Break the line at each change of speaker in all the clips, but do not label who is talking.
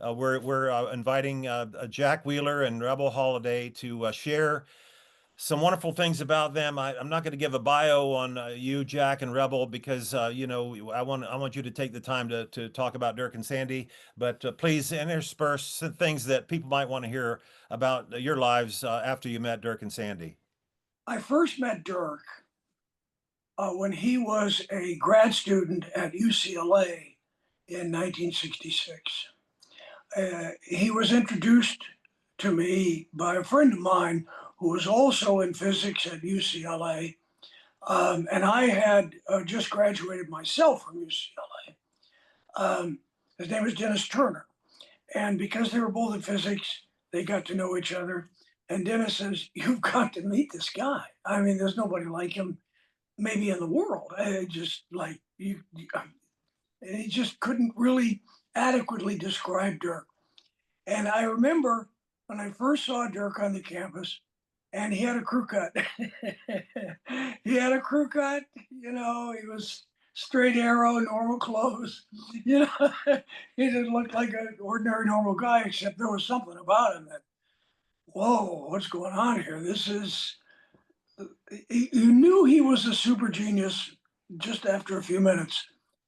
We're inviting Jack Wheeler and Rebel Holiday to share some wonderful things about them. I'm not going to give a bio on you, Jack and Rebel, because I want you to take the time to talk about Dirk and Sandy. But please intersperse some things that people might want to hear about your lives after you met Dirk and Sandy.
I first met Dirk when he was a grad student at UCLA in 1966. He was introduced to me by a friend of mine who was also in physics at UCLA. And I had just graduated myself from UCLA. His name was Dennis Turner. And because they were both in physics, they got to know each other. And Dennis says, "You've got to meet this guy. I mean, there's nobody like him, maybe in the world." I just like and he just couldn't really adequately describe Dirk. And I remember when I first saw Dirk on the campus, and he had a crew cut. He had a crew cut, he was straight arrow, normal clothes. You know, he didn't look like an ordinary normal guy, except there was something about him that, whoa, what's going on here? You knew he was a super genius just after a few minutes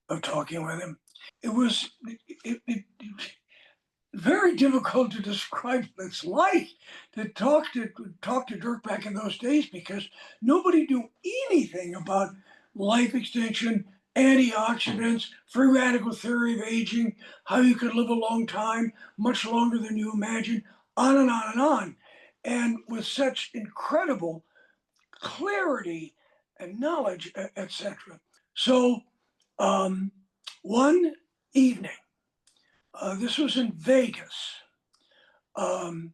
of talking with him. It was very difficult to describe what it's like to talk to Dirk back in those days, because nobody knew anything about life extension, antioxidants, free radical theory of aging, how you could live a long time, much longer than you imagine, on and on and on, and with such incredible clarity and knowledge, etc. So um, one evening, this was in Vegas. Um,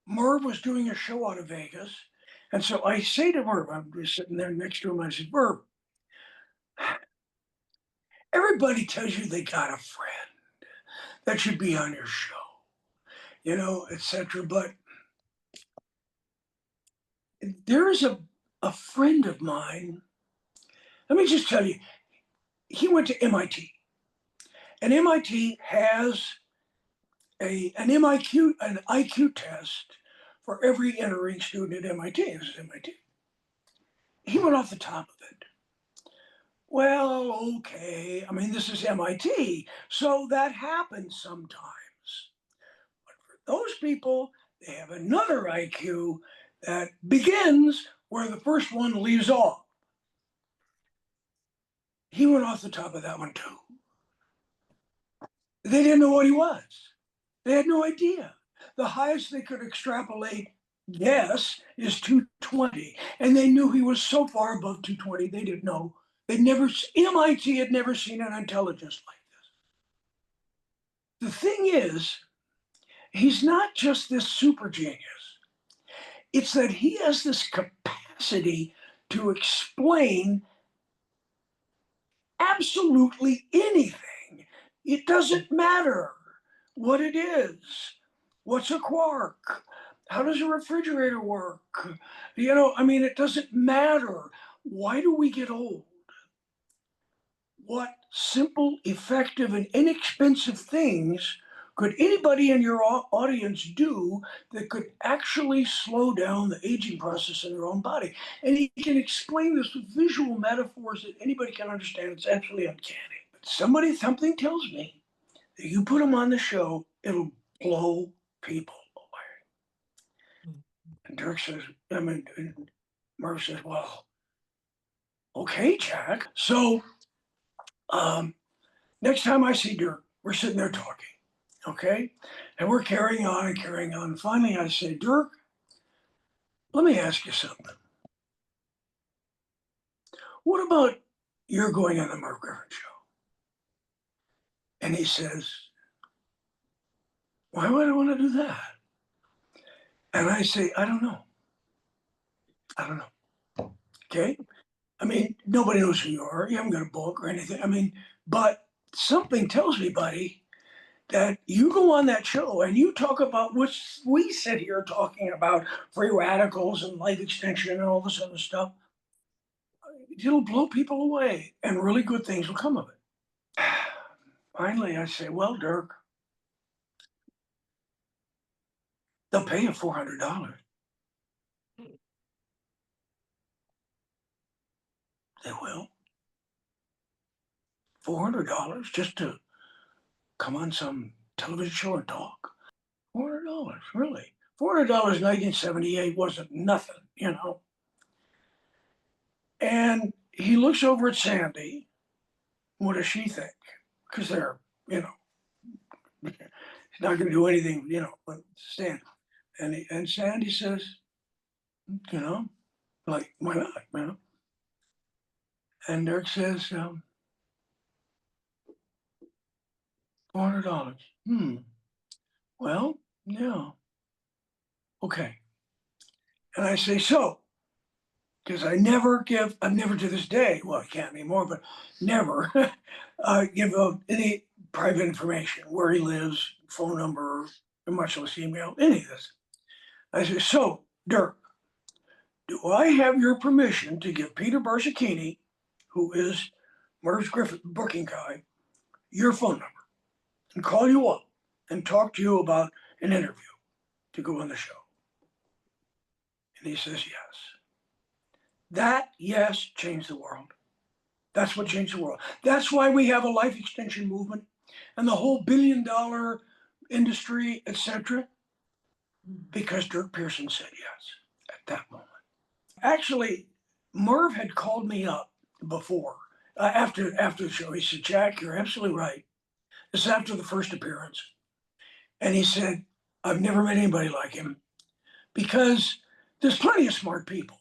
Merv was doing a show out of Vegas. And so I say to Merv, I'm just sitting there next to him, I said, "Merv, everybody tells you they got a friend that should be on your show, etc. But there's a friend of mine. Let me just tell you, he went to MIT, and MIT has an IQ test for every entering student at MIT. This is MIT. He went off the top of it. Well, okay. I mean, this is MIT, so that happens sometimes. But for those people, they have another IQ that begins where the first one leaves off. He went off the top of that one too. They didn't know what he was. They had no idea. The highest they could extrapolate, guess, is 220. And they knew he was so far above 220, they didn't know. MIT had never seen an intelligence like this. The thing is, he's not just this super genius. It's that he has this capacity to explain absolutely anything. It doesn't matter what it is. What's a quark? How does a refrigerator work? It doesn't matter. Why do we get old? What simple, effective, and inexpensive things could anybody in your audience do that could actually slow down the aging process in their own body? And he can explain this with visual metaphors that anybody can understand. It's actually uncanny. But something tells me that you put him on the show, it'll blow people away. And Dirk says, and Murph says, "Well, okay, Jack." So next time I see Dirk, we're sitting there talking, okay? And we're carrying on and carrying on. And finally, I say, "Dirk, let me ask you something. What about you're going on the Merv Griffin show?" And he says, "Why would I want to do that?" And I say, "I don't know. I don't know." Okay? Nobody knows who you are. You haven't got a book or anything. But something tells me, buddy, that you go on that show and you talk about what we sit here talking about, free radicals and life extension and all this other stuff. It'll blow people away and really good things will come of it. Finally, I say, "Well, Dirk, they'll pay you $400. They will. $400 just to come on some television show and talk. $400, really? $400 in 1978 wasn't nothing. And he looks over at Sandy. What does she think? Because he's not going to do anything, but stand. And Sandy says, like, why not? And Dirk says, $400. Well, yeah. Okay. And I say, so, because I've never to this day, well, I can't anymore, but never give out any private information, where he lives, phone number, much less email, any of this. I say, so, Dirk, do I have your permission to give Peter Barsicchini, who is Merv Griffith booking guy, your phone number and call you up and talk to you about an interview to go on the show? And he says, yes. That yes changed the world. That's what changed the world. That's why we have a life extension movement and the whole billion-dollar industry, etc. Because Dirk Pearson said yes at that moment. Actually, Merv had called me up before, after the show. He said, Jack, you're absolutely right. This is after the first appearance. And he said, I've never met anybody like him, because there's plenty of smart people.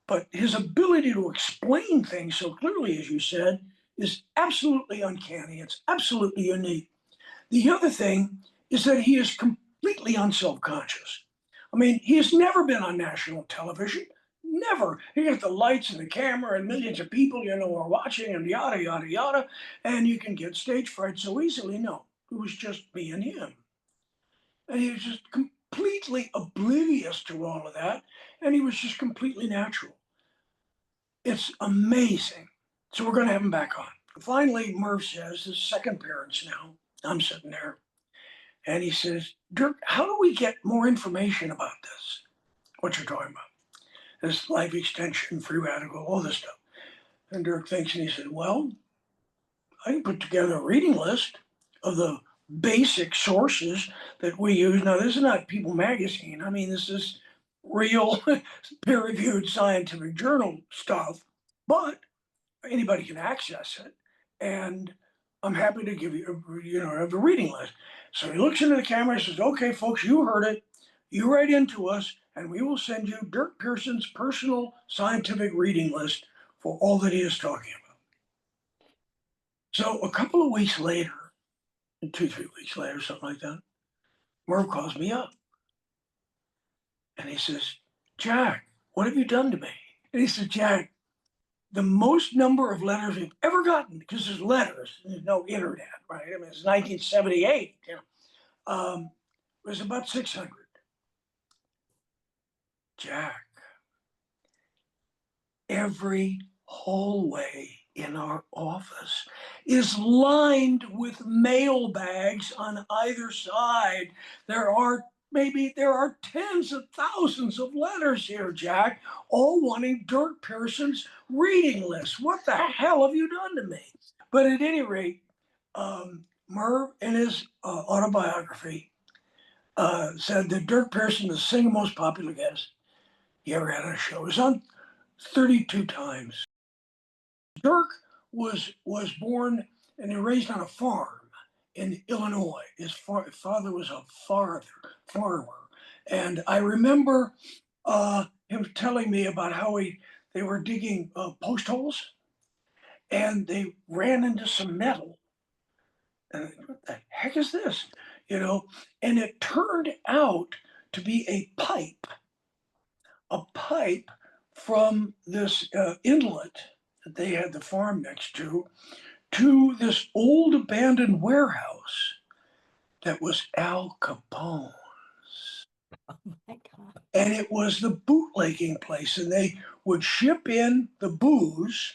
But his ability to explain things so clearly, as you said, is absolutely uncanny. It's absolutely unique. The other thing is that he is completely unself-conscious. I mean, he has never been on national television. Never. He got the lights and the camera and millions of people, are watching, and yada, yada, yada. And you can get stage fright so easily. No, it was just me and him. And he was just completely oblivious to all of that. And he was just completely natural. It's amazing. So we're going to have him back on. Finally, Merv says, his second appearance now, I'm sitting there, and he says, Dirk, how do we get more information about this? What you're talking about? This life extension, free radical, all this stuff. And Dirk thinks, and he said, well, I can put together a reading list of the basic sources that we use. Now, this is not People Magazine. I mean, this is real peer-reviewed scientific journal stuff, but anybody can access it. And I'm happy to give you, a reading list. So he looks into the camera and says, okay, folks, you heard it. You write into us, and we will send you Dirk Pearson's personal scientific reading list for all that he is talking about. So a couple of weeks later, 2-3 weeks later, something like that, Merv calls me up. And he says, Jack, what have you done to me? And he said, Jack, the most number of letters we've ever gotten, because there's letters, there's no internet, right? I mean, it's 1978, it was about 600. Jack, every hallway in our office is lined with mail bags on either side. There are tens of thousands of letters here, Jack, all wanting Dirk Pearson's reading list. What the hell have you done to me? But at any rate, Merv, in his autobiography, said that Dirk Pearson is the single most popular guest he ever had on a show. It was on 32 times. Dirk was born and raised on a farm in Illinois. His father was a farmer. And I remember him telling me about how they were digging post holes, and they ran into some metal. And what the heck is this? And it turned out to be a pipe from this inlet that they had the farm next to this old abandoned warehouse that was Al Capone's.
Oh my God.
And it was the bootlegging place, and they would ship in the booze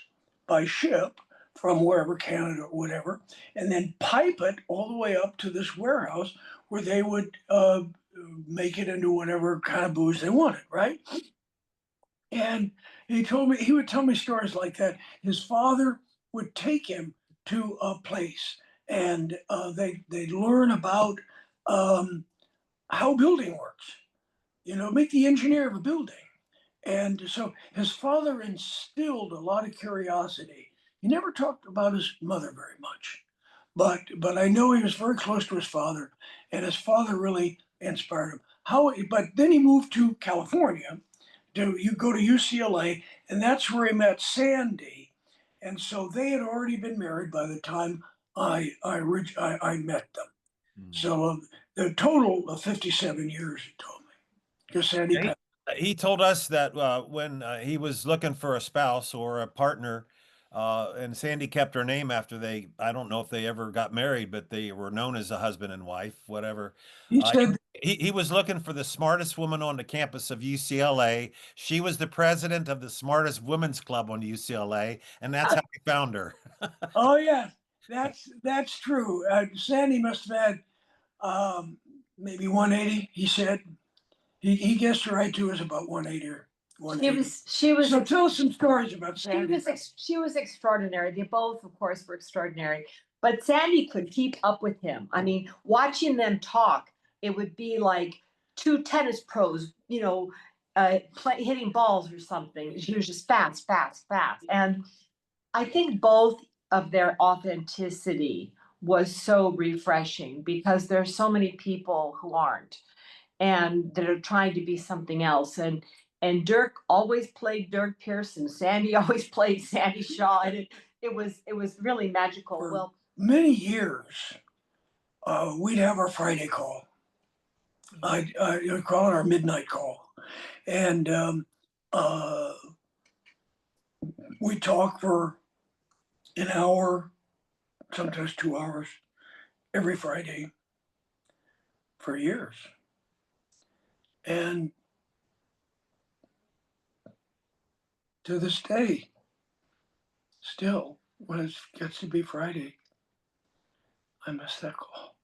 by ship from wherever, Canada or whatever, and then pipe it all the way up to this warehouse where they would make it into whatever kind of booze they wanted, right? And he would tell me stories like that. His father would take him to a place, and they'd learn about um, how building works. Make the engineer of a building. And so his father instilled a lot of curiosity. He never talked about his mother very much, but I know he was very close to his father, and his father really inspired him. But then he moved to California. You go to UCLA, and that's where he met Sandy, and so they had already been married by the time I met them.
Mm.
So the total of 57 years, he told me, because Sandy
Yeah,
passed.
he told us that when he was looking for a spouse or a partner, and Sandy kept her name after I don't know if they ever got married, but they were known as a husband and wife, whatever.
He
Uh,
said,
he was looking for the smartest woman on the campus of UCLA. She was the president of the smartest women's club on UCLA, and that's how he found her.
"Oh yeah, that's true." Sandy must have had maybe 180. He said he guessed her right too was about 180 or
She
180.
was, she was,
So tell us some stories about
she
Sandy.
was, she was extraordinary. They both, of course, were extraordinary. But Sandy could keep up with him. I mean, watching them talk, it would be like two tennis pros, hitting balls or something. She was just fast, fast, fast. And I think both of their authenticity was so refreshing because there's so many people who aren't and that are trying to be something else. And Dirk always played Dirk Pearson. Sandy always played Sandy Shaw, and it was really magical.
For
Well,
many years, we'd have our Friday call. I'd call it our midnight call, and uh, we talk for an hour, sometimes 2 hours, every Friday for years. And to this day, still, when it gets to be Friday, I miss that call.